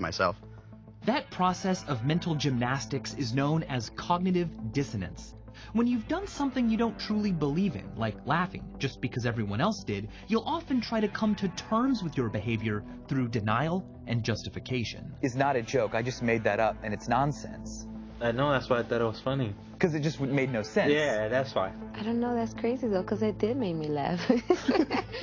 to myself. That process of mental gymnastics is known as cognitive dissonance. When you've done something you don't truly believe in, like laughing just because everyone else did, you'll often try to come to terms with your behavior through denial and justification. It's not a joke. I just made that up, and it's nonsense. I know, that's why I thought it was funny. Because it just made no sense. Yeah, that's why. I don't know, that's crazy though, because it did make me laugh.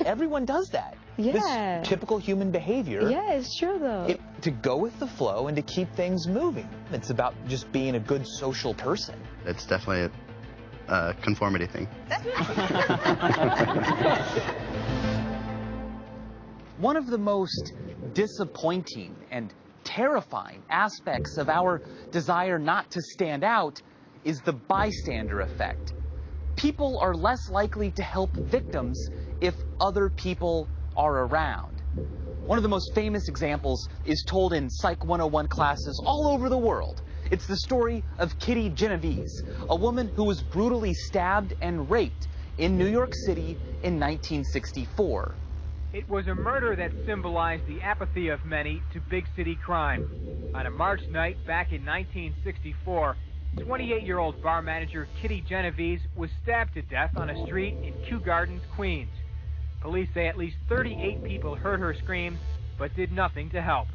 Everyone does that. Yeah. This typical human behavior. Yeah, it's true though. To go with the flow and to keep things moving. It's about just being a good social person. It's definitely a conformity thing. One of the most disappointing and terrifying aspects of our desire not to stand out is the bystander effect. People are less likely to help victims if other people are around. One of the most famous examples is told in Psych 101 classes all over the world. It's the story of Kitty Genovese, a woman who was brutally stabbed and raped in New York City in 1964. It was a murder that symbolized the apathy of many to big city crime. On a March night back in 1964, 28-year-old bar manager Kitty Genovese was stabbed to death on a street in Kew Gardens, Queens. Police say at least 38 people heard her screams, but did nothing to help.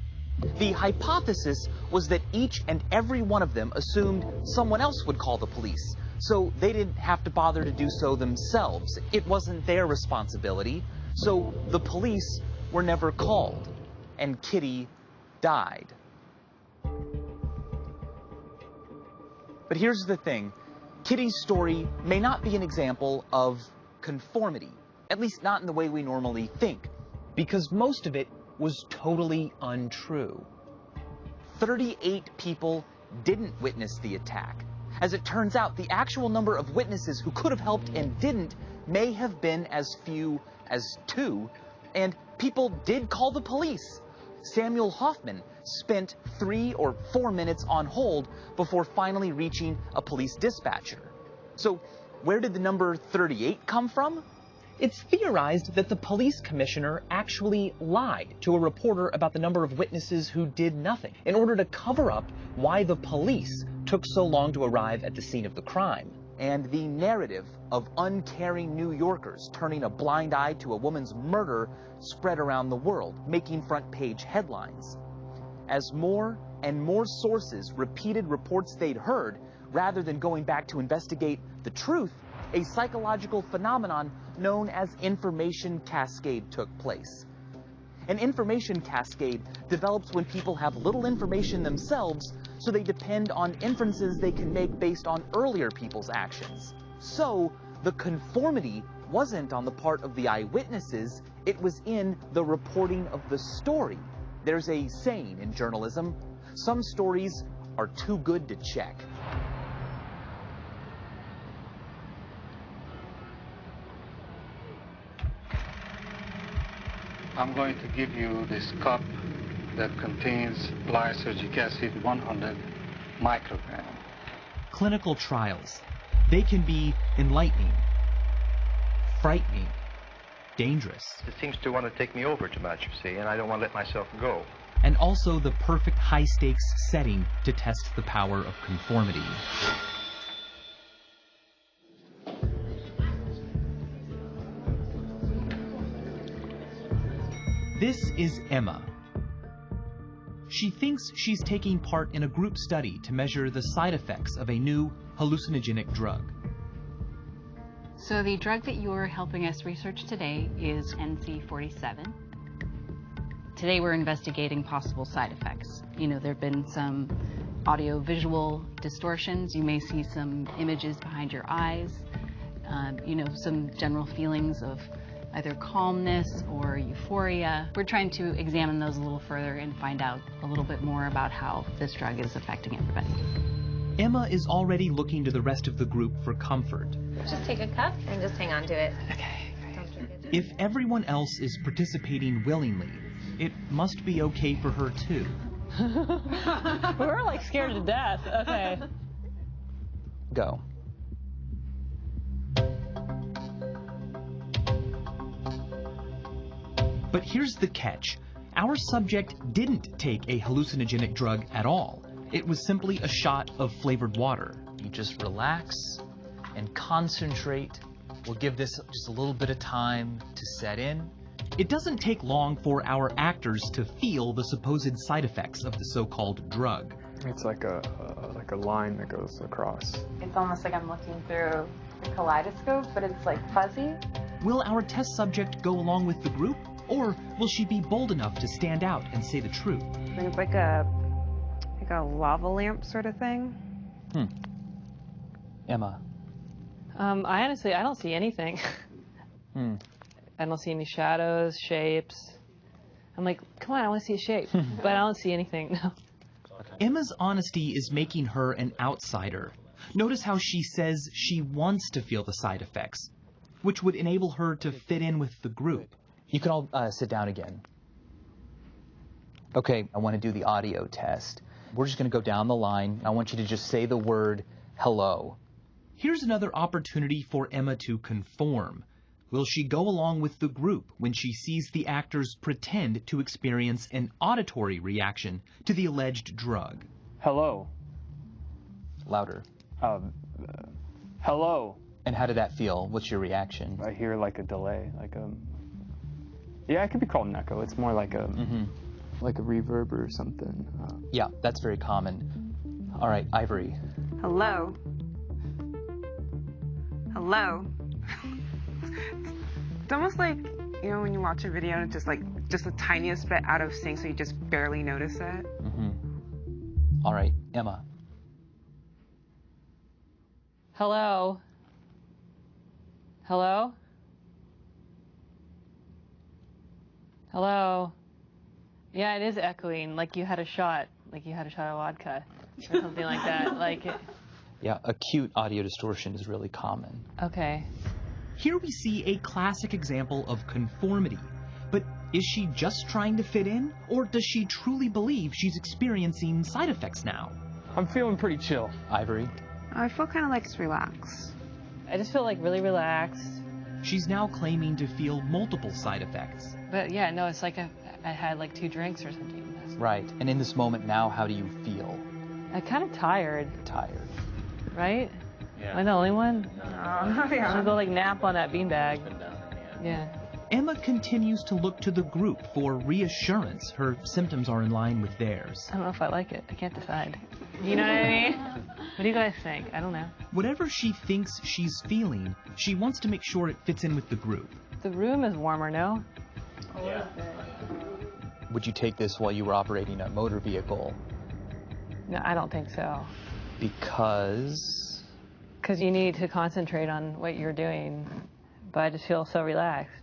The hypothesis was that each and every one of them assumed someone else would call the police, so they didn't have to bother to do so themselves. It wasn't their responsibility. So the police were never called, and Kitty died. But here's the thing. Kitty's story may not be an example of conformity, at least not in the way we normally think, because most of it was totally untrue. 38 people didn't witness the attack. As it turns out, the actual number of witnesses who could have helped and didn't may have been as few as 2, and people did call the police. Samuel Hoffman spent 3 or 4 minutes on hold before finally reaching a police dispatcher. So where did the number 38 come from? It's theorized that the police commissioner actually lied to a reporter about the number of witnesses who did nothing in order to cover up why the police took so long to arrive at the scene of the crime. And the narrative of uncaring New Yorkers turning a blind eye to a woman's murder spread around the world, making front-page headlines. As more and more sources repeated reports they'd heard, rather than going back to investigate the truth, a psychological phenomenon known as information cascade took place. An information cascade develops when people have little information themselves, so they depend on inferences they can make based on earlier people's actions. So the conformity wasn't on the part of the eyewitnesses, it was in the reporting of the story. There's a saying in journalism, some stories are too good to check. I'm going to give you this cup that contains lysergic acid 100 microgram. Clinical trials. They can be enlightening, frightening, dangerous. It seems to want to take me over too much, you see, and I don't want to let myself go. And also the perfect high-stakes setting to test the power of conformity. This is Emma. She thinks she's taking part in a group study to measure the side effects of a new hallucinogenic drug. So the drug that you're helping us research today is NC47. Today we're investigating possible side effects. You know, there have been some audio-visual distortions. You may see some images behind your eyes. You know, some general feelings of either calmness or euphoria. We're trying to examine those a little further and find out a little bit more about how this drug is affecting everybody. Emma is already looking to the rest of the group for comfort. Just take a cup and just hang on to it. Okay. If everyone else is participating willingly, it must be okay for her too. We're like scared to death. Okay. Go. But here's the catch. Our subject didn't take a hallucinogenic drug at all. It was simply a shot of flavored water. You just relax and concentrate. We'll give this just a little bit of time to set in. It doesn't take long for our actors to feel the supposed side effects of the so-called drug. It's like a line that goes across. It's almost like I'm looking through a kaleidoscope, but it's like fuzzy. Will our test subject go along with the group, or will she be bold enough to stand out and say the truth? It's like a lava lamp sort of thing. Emma. I don't see anything. I don't see any shadows, shapes. I'm like, come on, I want to see a shape. But I don't see anything, no. Emma's honesty is making her an outsider. Notice how she says she wants to feel the side effects, which would enable her to fit in with the group. You can all sit down again. Okay, I want to do the audio test. We're just going to go down the line. I want you to just say the word hello. Here's another opportunity for Emma to conform. Will she go along with the group when she sees the actors pretend to experience an auditory reaction to the alleged drug? Hello. Louder. Hello. And how did that feel? What's your reaction? I hear like a delay, yeah, it could be called an echo. It's more like a like a reverb or something. Yeah, that's very common. All right, Ivory. Hello. Hello. It's almost like, you know, when you watch a video and it's just the tiniest bit out of sync, so you just barely notice it. All right, Emma. Hello? Hello? Hello? Yeah, it is echoing, like you had a shot of vodka or something like that. Yeah, acute audio distortion is really common. Okay. Here we see a classic example of conformity. But is she just trying to fit in, or does she truly believe she's experiencing side effects now? I'm feeling pretty chill. Ivory? I feel kind of like it's relaxed. I just feel like really relaxed. She's now claiming to feel multiple side effects. But yeah, no, it's like I had like 2 drinks or something. Right. And in this moment now, how do you feel? I'm kind of tired. Tired. Right? Yeah. Am I the only one? Yeah. I'm gonna go like nap on that beanbag. Yeah. Emma continues to look to the group for reassurance her symptoms are in line with theirs. I don't know if I like it. I can't decide. You know what I mean? What do you guys think? I don't know. Whatever she thinks she's feeling, she wants to make sure it fits in with the group. The room is warmer, no? Yeah. Would you take this while you were operating a motor vehicle? No, I don't think so. Because you need to concentrate on what you're doing, but I just feel so relaxed.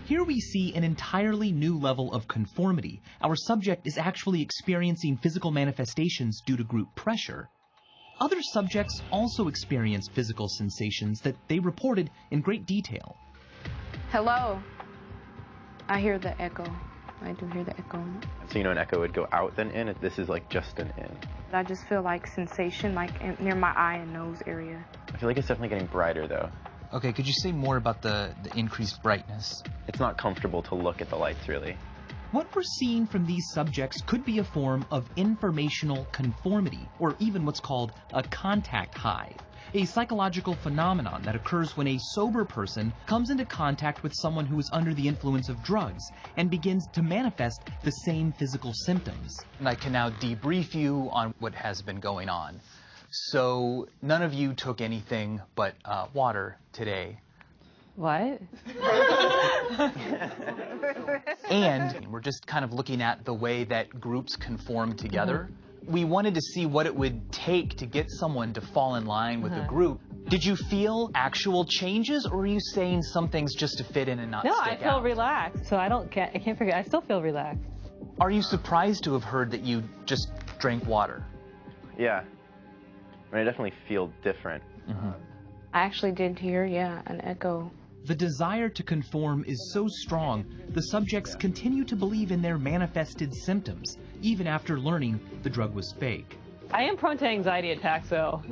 Here we see an entirely new level of conformity. Our subject is actually experiencing physical manifestations due to group pressure. Other subjects also experience physical sensations that they reported in great detail. Hello. I hear the echo. I do hear the echo. So you know an echo would go out then in? This is like just an in. I just feel like sensation near my eye and nose area. I feel like it's definitely getting brighter though. Okay, could you say more about the increased brightness? It's not comfortable to look at the lights really. What we're seeing from these subjects could be a form of informational conformity, or even what's called a contact high, a psychological phenomenon that occurs when a sober person comes into contact with someone who is under the influence of drugs and begins to manifest the same physical symptoms. And I can now debrief you on what has been going on. So none of you took anything but water today. What? And we're just kind of looking at the way that groups conform together. We wanted to see what it would take to get someone to fall in line with the group. Did you feel actual changes, or are you saying some things just to fit in and not No, stick I feel out? relaxed, so I can't figure. I still feel relaxed. Are you surprised to have heard that you just drank water? Yeah. I mean, I definitely feel different. I actually did hear, an echo. The desire to conform is so strong, the subjects continue to believe in their manifested symptoms, even after learning the drug was fake. I am prone to anxiety attacks, though,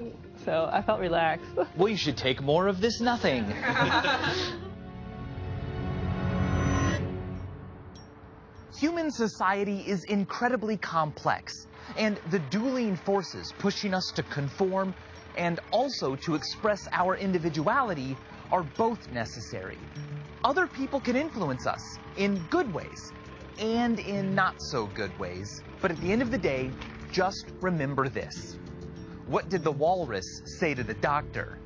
so I felt relaxed. Well, you should take more of this nothing. Human society is incredibly complex, and the dueling forces pushing us to conform and also to express our individuality are both necessary. Other people can influence us in good ways and in not so good ways, but at the end of the day, just remember this. What did the walrus say to the doctor?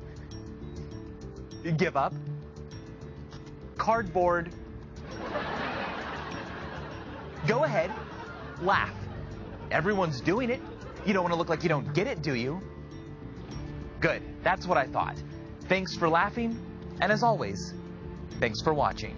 Give up? Cardboard. Go ahead, laugh. Everyone's doing it. You don't want to look like you don't get it, do you? Good, that's what I thought. Thanks for laughing, and as always, thanks for watching.